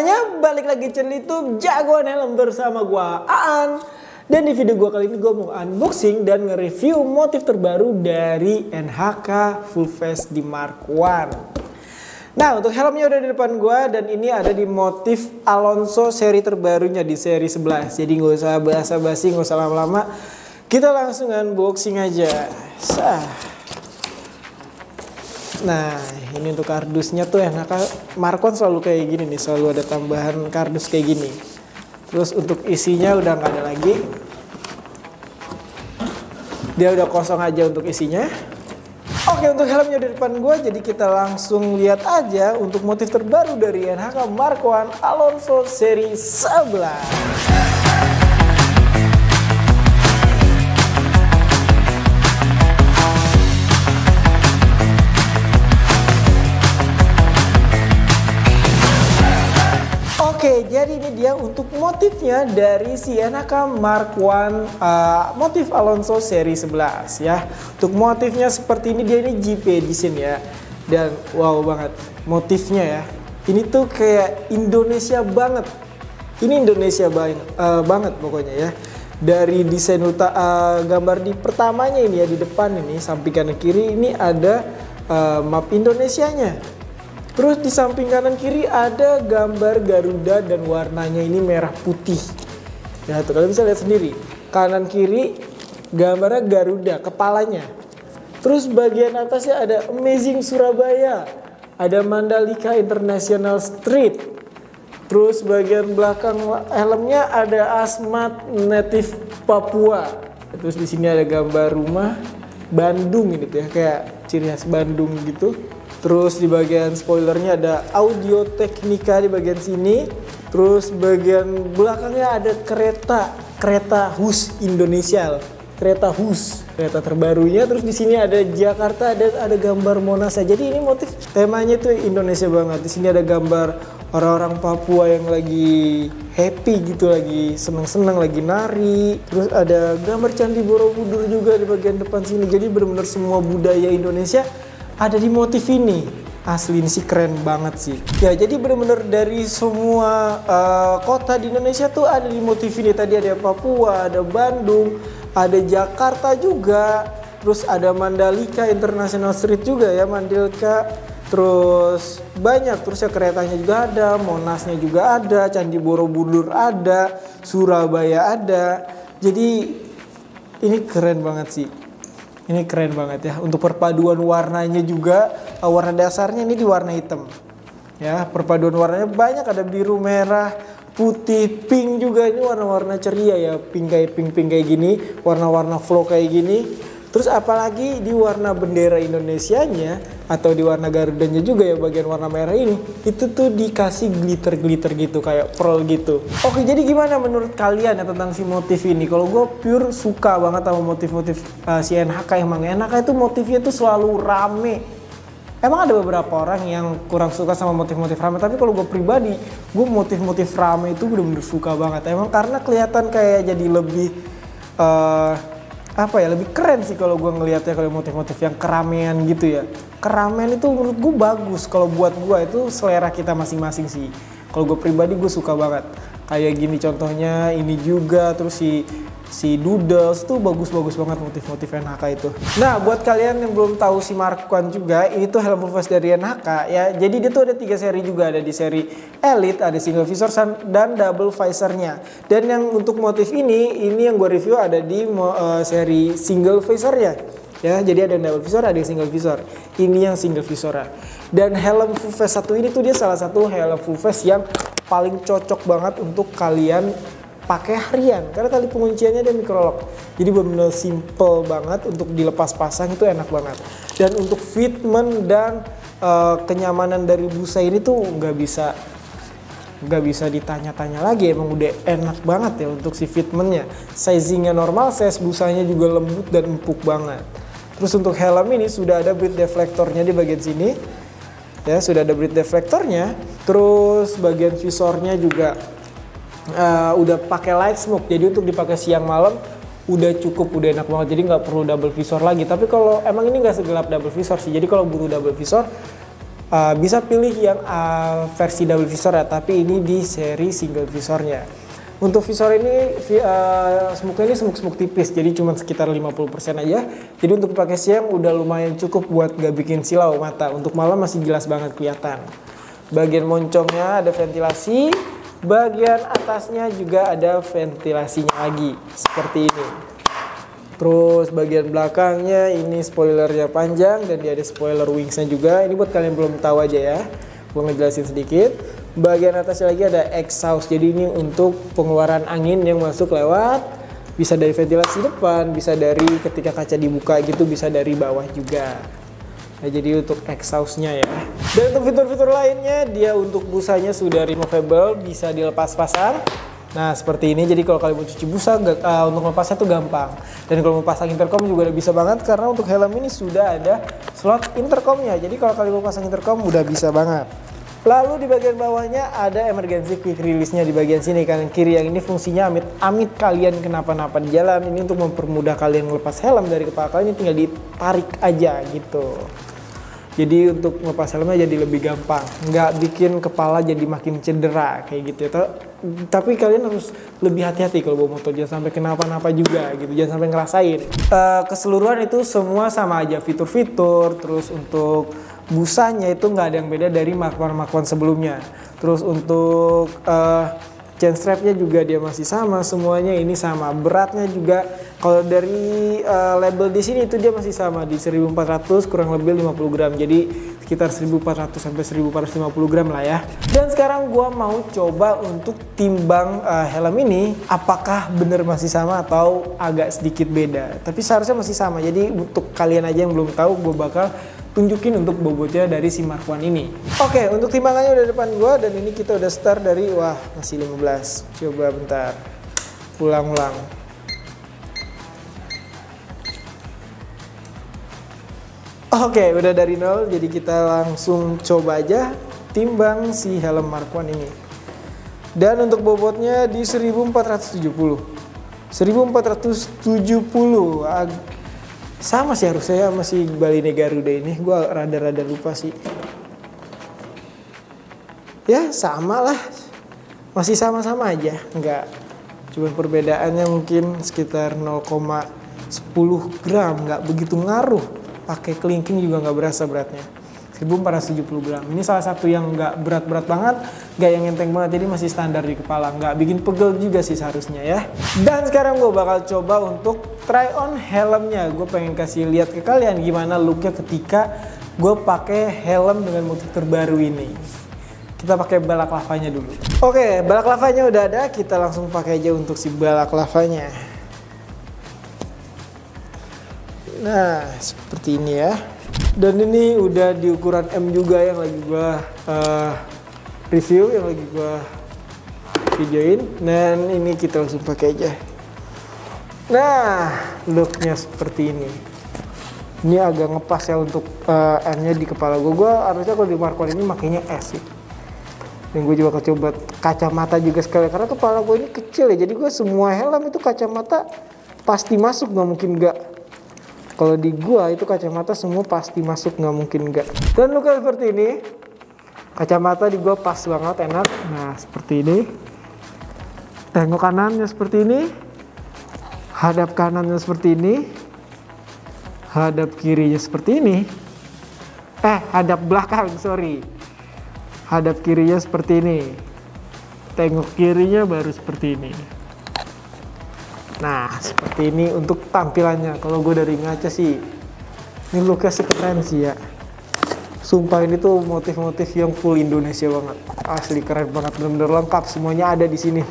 semuanya, balik lagi channel YouTube Jagoan Helm bersama gua Aan. Dan di video gua kali ini gua mau unboxing dan nge-review motif terbaru dari NHK Full Face di Mark I. Nah, untuk helmnya udah di depan gua dan ini ada di motif Alonso seri terbarunya di seri 11. Jadi nggak usah basa-basi, nggak usah lama-lama. Kita langsung unboxing aja. Nah, ini untuk kardusnya tuh NHK Mark I selalu kayak gini nih, selalu ada tambahan kardus kayak gini. Terus untuk isinya udah nggak ada lagi. Dia udah kosong aja untuk isinya. Oke, untuk helmnya di depan gue, jadi kita langsung lihat aja untuk motif terbaru dari NHK Mark I Alonso seri 11. Oke, jadi ini dia untuk motifnya dari si NHK Mark I motif Alonso seri 11 ya. Untuk motifnya seperti ini, dia ini GP edition ya. Dan wow banget motifnya ya. Ini tuh kayak Indonesia banget. Ini Indonesia banget pokoknya ya. Dari desain gambar di pertamanya ini ya, di depan ini samping kanan kiri ini ada map Indonesianya. Terus di samping kanan kiri ada gambar Garuda dan warnanya ini merah putih. Ya tuh kalian bisa lihat sendiri. Kanan kiri gambarnya Garuda, kepalanya. Terus bagian atasnya ada Amazing Surabaya. Ada Mandalika International Street. Terus bagian belakang helmnya ada Asmat Native Papua. Terus di sini ada gambar rumah Bandung ini tuh ya, kayak ciri khas Bandung gitu. Terus di bagian spoilernya ada Audio Technica di bagian sini. Terus bagian belakangnya ada kereta Hus Indonesia, kereta Hus, kereta terbarunya. Terus di sini ada Jakarta, ada gambar Monas. Jadi ini motif temanya tuh Indonesia banget. Di sini ada gambar orang-orang Papua yang lagi happy gitu, lagi seneng-seneng, lagi nari. Terus ada gambar Candi Borobudur juga di bagian depan sini. Jadi benar-benar semua budaya Indonesia ada di motif ini. Asli ini sih keren banget sih. Ya jadi bener-bener dari semua kota di Indonesia tuh ada di motif ini. Tadi ada Papua, ada Bandung, ada Jakarta juga. Terus ada Mandalika International Street juga ya, Mandalika. Terus banyak, terus ya keretanya juga ada, Monasnya juga ada, Candi Borobudur ada, Surabaya ada. Jadi ini keren banget sih. Ini keren banget ya. Untuk perpaduan warnanya juga, warna dasarnya ini di warna hitam. Ya, perpaduan warnanya banyak, ada biru, merah, putih, pink juga. Ini warna-warna ceria ya, pink kayak gini, warna-warna flow kayak gini. Terus apalagi di warna bendera Indonesianya atau di warna Garudanya juga ya, bagian warna merah ini itu tuh dikasih glitter gitu, kayak pearl gitu. Oke, jadi gimana menurut kalian ya tentang si motif ini? Kalau gue pure suka banget sama motif-motif si NHK. Emang NHK itu motifnya tuh selalu rame. Emang ada beberapa orang yang kurang suka sama motif-motif rame, tapi kalau gue pribadi, gue motif-motif rame itu bener-bener suka banget. Emang karena kelihatan kayak jadi lebih lebih keren sih kalau gue ngelihatnya, kalau motif-motif yang keramaian gitu ya. Keramaian itu menurut gue bagus. Kalau buat gue itu selera kita masing-masing sih. Kalau gue pribadi gue suka banget. Kayak gini contohnya ini juga, terus si Doodles tuh bagus-bagus banget motif-motif NHK itu. Nah, buat kalian yang belum tahu si Mark I juga, ini tuh helm full face dari NHK ya. Jadi dia tuh ada 3 seri juga, ada di seri Elite, ada single visor dan double visornya. Dan yang untuk motif ini yang gue review ada di seri single visornya. Ya, jadi ada double visor, ada single visor. Ini yang single visor. Dan helm full face satu ini tuh dia salah satu helm full face yang paling cocok banget untuk kalian pakai harian, karena tali pengunciannya ada microlock. Jadi benar-benar simple banget untuk dilepas pasang, itu enak banget. Dan untuk fitment dan kenyamanan dari busa ini tuh nggak bisa ditanya-tanya lagi, emang udah enak banget ya untuk si fitmentnya. Sizingnya normal, size busanya juga lembut dan empuk banget. Terus untuk helm ini sudah ada breath deflectornya di bagian sini. Ya, sudah ada breath deflectornya. Terus bagian visornya juga udah pakai light smoke, jadi untuk dipakai siang malam udah cukup, udah enak banget. Jadi nggak perlu double visor lagi. Tapi kalau emang ini nggak segelap double visor sih, jadi kalau butuh double visor bisa pilih yang versi double visor ya, tapi ini di seri single visornya. Untuk visor ini smoke-nya ini smoke tipis, jadi cuma sekitar 50% aja. Jadi untuk pakai siang udah lumayan cukup buat gak bikin silau mata. Untuk malam masih jelas banget kelihatan. Bagian moncongnya ada ventilasi, bagian atasnya juga ada ventilasinya lagi seperti ini. Terus bagian belakangnya ini spoilernya panjang dan dia ada spoiler wingsnya juga. Ini buat kalian belum tahu aja ya, gue ngejelasin sedikit. Bagian atasnya lagi ada exhaust, jadi ini untuk pengeluaran angin yang masuk lewat, bisa dari ventilasi depan, bisa dari ketika kaca dibuka gitu, bisa dari bawah juga. Nah, jadi untuk exhaustnya ya. Dan untuk fitur-fitur lainnya, dia untuk busanya sudah removable, bisa dilepas pasang. Nah seperti ini, jadi kalau kalian mau cuci busa untuk lepasnya tuh gampang. Dan kalau mau pasang intercom juga udah bisa banget, karena untuk helm ini sudah ada slot intercomnya. Jadi kalau kalian mau pasang intercom udah bisa banget. Lalu di bagian bawahnya ada emergency quick release-nya di bagian sini kanan kiri. Yang ini fungsinya amit-amit kalian kenapa-napa di jalan. Ini untuk mempermudah kalian melepas helm dari kepala kalian, ini tinggal ditarik aja gitu. Jadi untuk melepas helmnya jadi lebih gampang, nggak bikin kepala jadi makin cedera kayak gitu ya. Tapi kalian harus lebih hati-hati kalau bawa motor, jangan sampai kenapa-napa juga gitu, jangan sampai ngerasain. Keseluruhan itu semua sama aja fitur-fitur, terus untuk busanya itu nggak ada yang beda dari Mark I sebelumnya. Terus untuk chain strapnya juga dia masih sama, semuanya ini sama. Beratnya juga kalau dari label di sini itu dia masih sama di 1400 kurang lebih 50 gram. Jadi sekitar 1400 sampai 1450 gram lah ya. Dan sekarang gua mau coba untuk timbang helm ini, apakah bener masih sama atau agak sedikit beda. Tapi seharusnya masih sama. Jadi untuk kalian aja yang belum tahu, gua bakal tunjukin untuk bobotnya dari si Mark I ini. Oke, untuk timbangannya udah depan gua dan ini kita udah start dari masih 15. Coba bentar. Ulang-ulang. Oke, udah dari 0, jadi kita langsung coba aja timbang si helm Mark I ini. Dan untuk bobotnya di 1470. 1470. Sama sih harusnya ya, masih Baline Garuda ini. Gue rada-rada lupa sih. Ya sama lah, masih sama-sama aja. Enggak, cuma perbedaannya mungkin sekitar 0,10 gram. Nggak begitu ngaruh. Pakai kelingking juga nggak berasa beratnya. 1470 gram. Ini salah satu yang nggak berat-berat banget, nggak yang enteng banget, jadi masih standar di kepala, nggak bikin pegel juga sih seharusnya ya. Dan sekarang gue bakal coba untuk try on helmnya. Gue pengen kasih lihat ke kalian gimana looknya ketika gue pakai helm dengan motif terbaru ini. Kita pakai balaklavanya dulu. Oke, balaklavanya udah ada, kita langsung pakai aja untuk si balaklavanya. Nah, seperti ini ya. Dan ini udah di ukuran M juga yang lagi gua review, yang lagi gua videoin. Dan ini kita langsung pakai aja. Nah, looknya seperti ini. Ini agak ngepas ya untuk M-nya di kepala gua. Gua harusnya kalau di Mark I ini makainya S sih. Dan gue juga coba kacamata juga sekali, karena kepala gue ini kecil ya. Jadi gue semua helm itu kacamata pasti masuk, nggak mungkin nggak. Kalau di gua itu kacamata semua pasti masuk, nggak mungkin enggak. Dan looknya seperti ini. Kacamata di gua pas banget, enak. Nah seperti ini. Tengok kanannya seperti ini. Hadap kanannya seperti ini. Hadap kirinya seperti ini. Hadap belakang, sorry. Hadap kirinya seperti ini. Tengok kirinya baru seperti ini. Nah seperti ini untuk tampilannya. Kalau gue dari ngaca sih, ini looknya sih keren sih ya. Sumpah ini tuh motif-motif yang full Indonesia banget. Asli keren banget, bener-bener lengkap, semuanya ada di sini.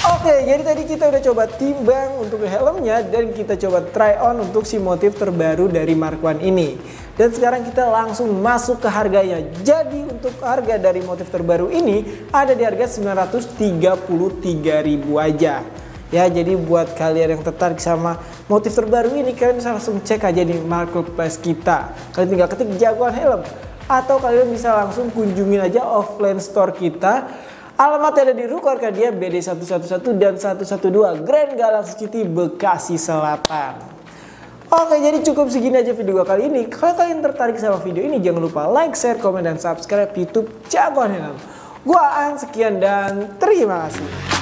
Oke, jadi tadi kita udah coba timbang untuk helmnya dan kita coba try on untuk si motif terbaru dari Mark I ini. Dan sekarang kita langsung masuk ke harganya. Jadi untuk harga dari motif terbaru ini ada di harga 933.000 aja. Ya, jadi buat kalian yang tertarik sama motif terbaru ini, kalian bisa langsung cek aja di marketplace kita. Kalian tinggal ketik Jagoan Helm, atau kalian bisa langsung kunjungin aja offline store kita. Alamatnya ada di Ruko Arcadia BD 111 dan 112 Grand Galaxy City, Bekasi Selatan. Oke, jadi cukup segini aja video kali ini. Kalau kalian tertarik sama video ini, jangan lupa like, share, komen, dan subscribe YouTube Jagoan Helm. Gua Aan, sekian dan terima kasih.